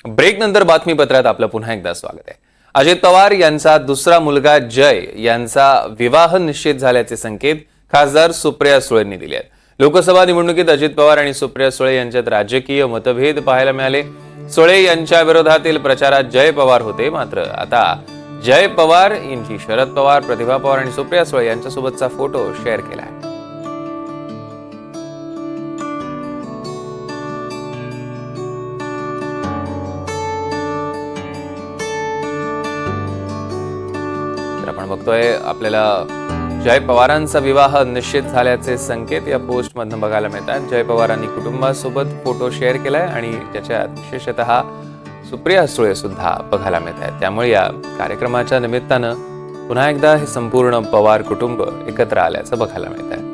Break नंतर बातमीपत्रात आपलं पुन्हा एकदा स्वागत आहे। अजित पवार यांचा दुसरा मुलगा जय यांचा विवाह निश्चित झाल्याचे संकेत खासदार सुप्रिया सुळेंनी दिले आहेत। लोकसभा निवडणुकीत अजित पवार आणि सुप्रिया सुळे यांच्यात राजकीय मतभेद पाहायला मिळाले। सुळे यांच्या विरोधातील प्रचारात जय पवार होते, मात्र आता जय पवार यांची शरद पवार, प्रतिभा पवार आणि सुप्रिया सुळे यांच्यासोबतचा फोटो शेअर केला आहे। आपण बघतोय आपल्याला जय पवारांचा विवाह निश्चित झाल्याचे संकेत या पोस्ट मधून बघायला मिळतात। जय पवारांनी कुटुंबासोबत फोटो शेअर केलाय आणि त्याच्यात विशेषतः सुप्रिया सुळे सुद्धा बघायला मिळत आहेत। त्यामुळे या कार्यक्रमाच्या निमित्तानं पुन्हा एकदा हे संपूर्ण पवार कुटुंब एकत्र आल्याचं बघायला मिळत आहे।